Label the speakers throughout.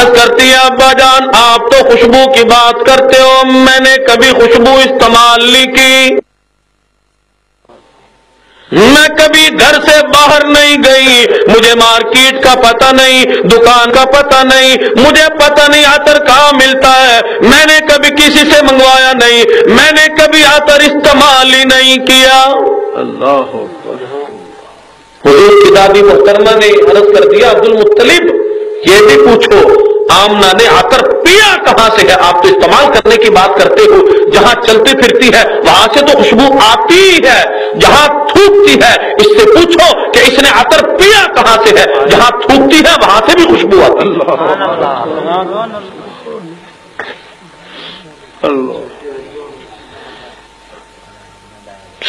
Speaker 1: عرض کرتی ہے ابا جان آپ تو خوشبو کی بات کرتے ہو، میں نے کبھی خوشبو استعمال نہیں کی، میں کبھی گھر سے باہر نہیں گئی، مجھے مارکیٹ کا پتہ نہیں، دکان کا پتہ نہیں، مجھے پتہ نہیں عطر کہاں ملتا ہے، میں نے کبھی کسی سے منگوایا نہیں، میں نے کبھی عطر استعمال ہی نہیں کیا۔ اللہ حضور کی دادی محترمہ نے عرض کر دیا عبد المطلب یہ بھی پوچھو آمنہ نے عطر پیا کہاں سے ہے؟ آپ تو استعمال کرنے کی بات کرتے ہو، جہاں چلتی پھرتی ہے وہاں سے تو خوشبو آتی ہی ہے، جہاں تھوکتی ہے اس سے پوچھو کہ اس نے عطر پیا کہاں سے ہے، جہاں تھوکتی ہے وہاں سے بھی خوشبو آتی ہے۔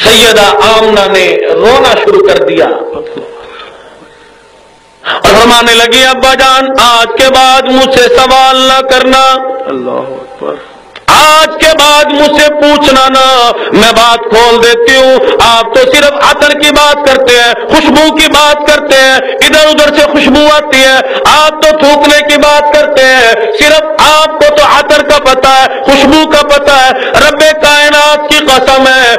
Speaker 1: سیدہ آمنہ نے رونا شروع کر دیا اور فرمانے لگی ابا جان آج کے بعد مجھ سے سوال نہ کرنا، اللہ اکبر، آج کے بعد مجھ سے پوچھنا نہ، میں بات کھول دیتی ہوں، آپ تو صرف عطر کی بات کرتے ہیں، خوشبو کی بات کرتے ہیں، ادھر ادھر سے خوشبو آتی ہے، آپ تو تھوکنے کی بات کرتے ہیں، صرف آپ کو تو عطر کا پتہ ہے، خوشبو کا پتہ ہے، رب کائنات کی قسم ہے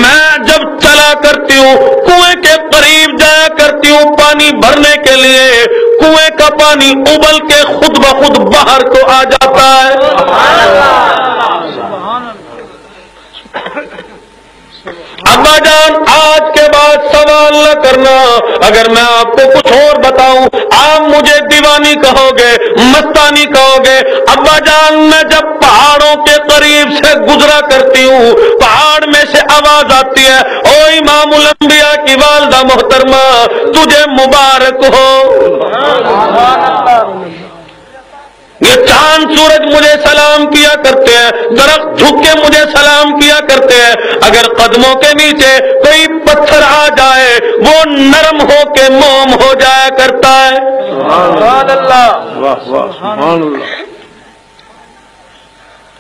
Speaker 1: میں جب چلا کرتی ہوں کنویں کے قریب جایا کرتی ہوں پانی بھرنے کے لیے، کنویں کا پانی ابل کے خود بخود باہر کو آ جاتا ہے۔ ابا جان آج کے بعد سوال نہ کرنا، اگر میں آپ کو کچھ اور بتاؤں آپ مجھے دیوانی کہو گے، مستانی کہو گے۔ ابا جان میں جب پہاڑوں کے قریب سے گزرا کرتی ہوں پہاڑ میں سے آواز آتی ہے او امام الانبیاء کی والدہ محترمہ تجھے مبارک ہو، یہ چاند سورج مجھے سلام کیا کرتے ہیں، درخت جھک کے مجھے سلام کیا کرتے ہیں، اگر قدموں کے نیچے کوئی پتھر آ جائے وہ نرم ہو کے موم ہو جایا کرتا ہے۔ سبحان اللہ،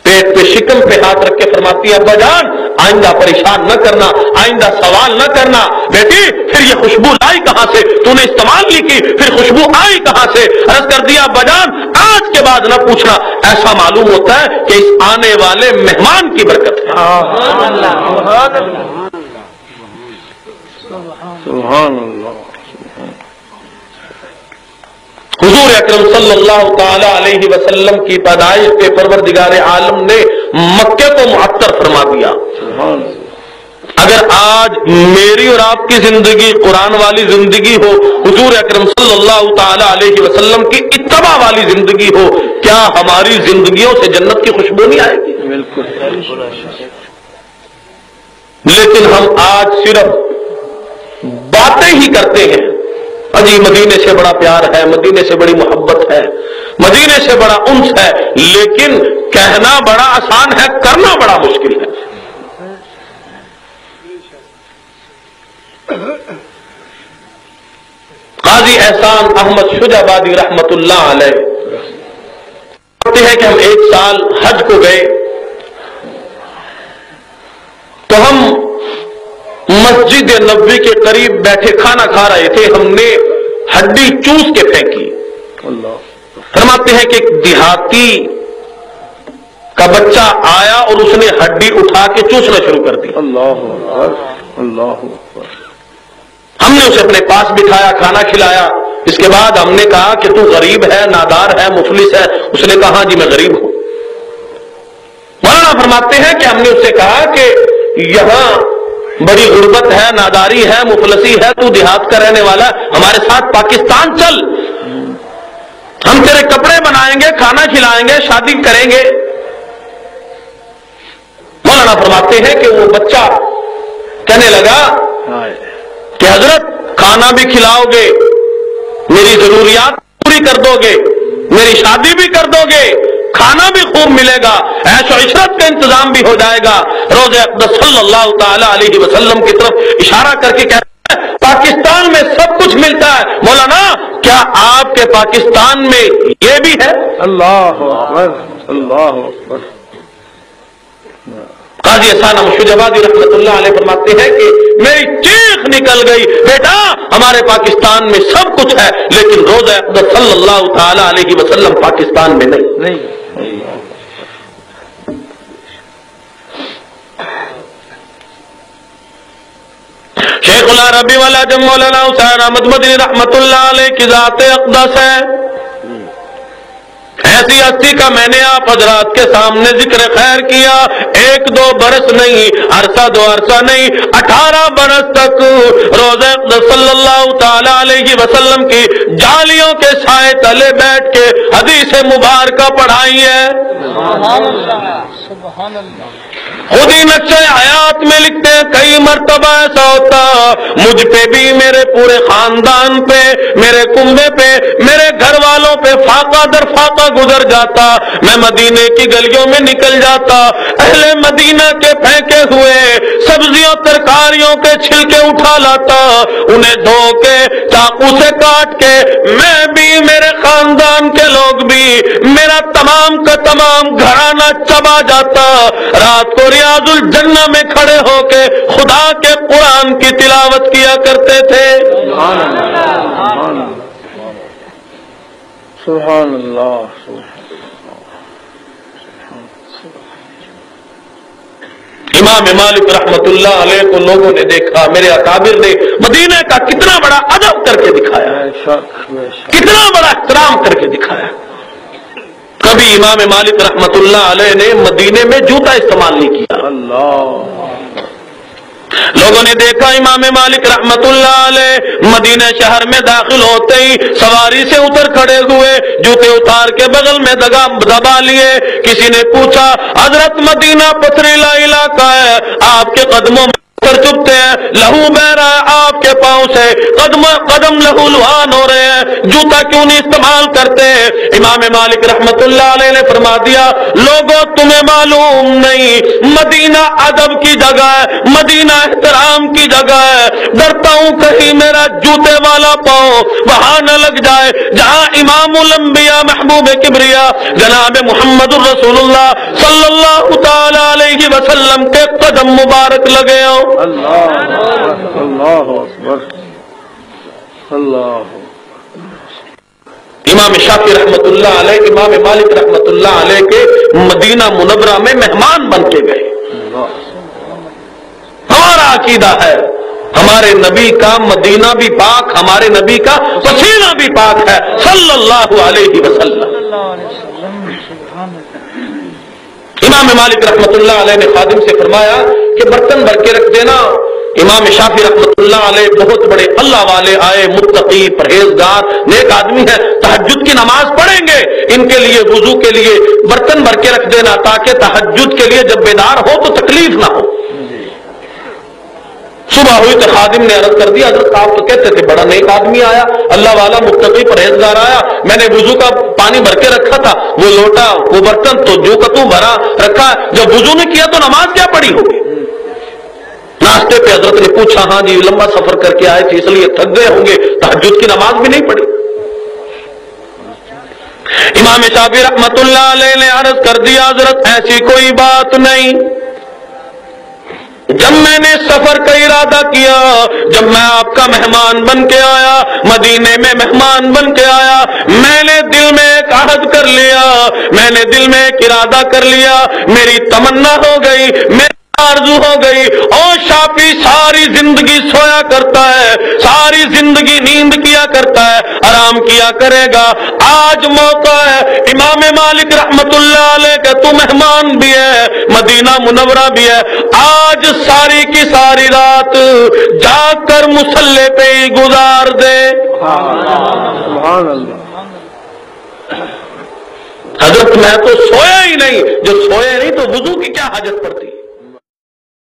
Speaker 1: پیٹ پہ شکم پہ ہاتھ رکھ کے فرماتی ہے ابا جان آئندہ پریشان نہ کرنا، آئندہ سوال نہ کرنا، بیٹی پھر یہ خوشبو لائی کہاں سے، تو نے استعمال نہیں کی پھر خوشبو آئی کہاں سے؟ عرض کر دیا ابا جان آج کے بعد نہ پوچھنا، ایسا معلوم ہوتا ہے کہ اس آنے والے مہمان کی برکت ہے۔ سبحان اللہ۔ حضور اکرم صلی اللہ تعالی علیہ وسلم کی پیدائش پہ پروردگار عالم نے مکے کو معطر فرما دیا۔ اگر آج میری اور آپ کی زندگی قرآن والی زندگی ہو، حضور اکرم صلی اللہ تعالی علیہ وسلم کی اتباع والی زندگی ہو، کیا ہماری زندگیوں سے جنت کی خوشبو نہیں آئے گی؟ بالکل۔ لیکن ہم آج صرف باتیں ہی کرتے ہیں، اجی مدینے سے بڑا پیار ہے، مدینے سے بڑی محبت ہے، مدینے سے بڑا انس ہے، لیکن کہنا بڑا آسان ہے، کرنا بڑا مشکل ہے۔ قاضی احسان احمد شجابادی رحمت اللہ علیہ کہتے ہیں کہ ہم ایک سال حج کو گئے تو ہم مسجد نبوی کے قریب بیٹھے کھانا کھا رہے تھے، ہم نے ہڈی چوس کے پھینکی۔ فرماتے ہیں کہ ایک دیہاتی کا بچہ آیا اور اس نے ہڈی اٹھا کے چوسنا شروع کر دی۔ اللہ اللہ، ہم نے اسے اپنے پاس بٹھایا، کھانا کھلایا، اس کے بعد ہم نے کہا کہ تو غریب ہے، نادار ہے، مفلس ہے؟ اس نے کہا ہاں جی میں غریب ہوں۔ مولانا فرماتے ہیں کہ ہم نے اس سے کہا کہ یہاں بڑی غربت ہے، ناداری ہے، مفلسی ہے، تو دیہات کا رہنے والا، ہمارے ساتھ پاکستان چل، ہم تیرے کپڑے بنائیں گے، کھانا کھلائیں گے، شادی کریں گے۔ مولانا فرماتے ہیں کہ وہ بچہ کہنے لگا کہ حضرت کھانا بھی کھلاؤ گے، میری ضروریات پوری کر دو گے، میری شادی بھی کر دو گے، کھانا بھی خوب ملے گا، عیش و عشرت کا انتظام بھی ہو جائے گا۔ روضہ اقدس صلی اللہ تعالی علیہ وسلم کی طرف اشارہ کر کے کہتے ہیں پاکستان میں سب کچھ ملتا ہے، مولانا کیا آپ کے پاکستان میں یہ بھی ہے؟ اللہ اکبر، اللہ اکبر۔ قاضی احسان شجابادی رحمت اللہ علیہ فرماتے ہیں کہ میری چیخ چیخ نکل گئی، بیٹا ہمارے پاکستان میں سب کچھ ہے لیکن روضہ اقدس صلی اللہ تعالی علیہ وسلم پاکستان میں نہیں۔ شیخ العربی والعجم مولانا حسین احمد مدنی رحمت اللہ علیہ کی ذات اقدس ہے، ایسی ہستی کا میں نے آپ حضرات کے سامنے ذکر خیر کیا، 1-2 برس نہیں، عرصہ 2 عرصہ نہیں، 18 برس تک روضہ اقدس صلی اللہ تعالی علیہ وسلم کی جالیوں کے سائے تلے بیٹھ کے حدیث مبارکہ پڑھائی ہے۔ سبحان اللہ۔ خود ہی نقشہ حیات میں لکھتے ہیں کئی مرتبہ ایسا ہوتا مجھ پہ بھی، میرے پورے خاندان پہ، میرے کنبے پہ، میرے گھر والوں پہ فاقہ در فاقہ گزر جاتا، میں مدینے کی گلیوں میں نکل جاتا، اہل مدینہ کے پھینکے ہوئے سبزیوں ترکاریوں کے چھلکے اٹھا لاتا، انہیں دھو کے چاقو سے کاٹ کے میں بھی، میرے خاندان کے لوگ بھی، میرا تمام کا تمام گھرانہ چبا جاتا، رات کو ریاض الجنہ میں کھڑے ہو کے خدا کے قرآن کی تلاوت کیا کرتے تھے۔
Speaker 2: سبحان اللہ۔
Speaker 1: امام مالک رحمت اللہ علیہ کو لوگوں نے دیکھا، میرے اکابر نے مدینہ کا کتنا بڑا ادب کر کے دکھایا، کتنا بڑا احترام کر کے دکھایا۔ کبھی امام مالک رحمت اللہ علیہ نے مدینے میں جوتا استعمال نہیں کیا۔ لوگوں نے دیکھا امام مالک رحمت اللہ علیہ مدینہ شہر میں داخل ہوتے ہی سواری سے اتر کھڑے ہوئے، جوتے اتار کے بغل میں دبا لیے۔ کسی نے پوچھا حضرت مدینہ پتھریلا علاقہ ہے، آپ کے قدموں میں چپتے ہیں، لہو بہ رہا ہے آپ کے پاؤں سے، قدم لہو لہان ہو رہے ہیں، جوتا کیوں نہیں استعمال کرتے؟ امام مالک رحمت اللہ علیہ نے فرما دیا لوگوں تمہیں معلوم نہیں، مدینہ ادب کی جگہ ہے، مدینہ احترام کی جگہ ہے، ڈرتا ہوں کہیں میرا جوتے والا پاؤں وہاں نہ لگ جائے جہاں امام الانبیاء محبوب کبریا جناب محمد الرسول اللہ صلی اللہ تعالی علیہ وسلم کے قدم مبارک لگے ہوں۔
Speaker 2: اللہ اکبر، اللہ۔
Speaker 1: امام شافعی رحمت اللہ علیہ، امام مالک رحمت اللہ علیہ کے مدینہ منورہ میں مہمان بن کے گئے۔ ہمارا عقیدہ ہے ہمارے نبی کا مدینہ بھی پاک، ہمارے نبی کا پسینہ بھی پاک ہے صلی اللہ علیہ وسلم۔ امام مالک رحمت اللہ علیہ نے خادم سے فرمایا کہ برتن بھر کے رکھ دینا۔ امام شافعی رحمت اللہ علیہ بہت بڑے اللہ والے آئے، متقی پرہیزگار نیک آدمی ہیں، تہجد کی نماز پڑھیں گے، ان کے لیے وضو کے لیے برتن بھر کے رکھ دینا تاکہ تہجد کے لیے جب بیدار ہو تو تکلیف نہ ہو۔ صبح ہوئی تو خادم نے عرض کر دیا حضرت آپ تو کہتے تھے بڑا نیک آدمی آیا، اللہ والا متقی پرہیزگار آیا، میں نے وضو کا پانی بھر کے رکھا تھا، وہ لوٹا وہ برتن تو جو کا تو بھرا رکھا، جب وضو نے کیا تو نماز کیا پڑھی ہوگی؟ ناشتے پہ حضرت نے پوچھا ہاں جی لمبا سفر کر کے آئے تھے اس لیے تھک گئے ہوں گے، تہجد کی نماز بھی نہیں پڑھی۔ امام شافعی رحمت اللہ علیہ نے عرض کر دیا حضرت ایسی کوئی بات نہیں، جب میں نے سفر کا ارادہ کیا، جب میں آپ کا مہمان بن کے آیا، مدینے میں مہمان بن کے آیا، میں نے دل میں ایک عہد کر لیا، میں نے دل میں ایک ارادہ کر لیا، میری تمنا ہو گئی، میری آرزو ہو گئی۔ اور شافعی ساری زندگی سویا کرتا ہے، ساری زندگی نیند کیا کرتا ہے، آرام کیا کرے گا، آج موقع ہے امام مالک رحمت اللہ علیہ کا تو مہمان بھی ہے، مدینہ منورہ بھی ہے، آج ساری کی ساری رات جاگ کر مصلی پہ ہی گزار دے۔
Speaker 2: سبحان اللہ۔
Speaker 1: حضرت میں تو سویا ہی نہیں، جو سوئے نہیں تو وضو کی کیا حاجت پڑتی؟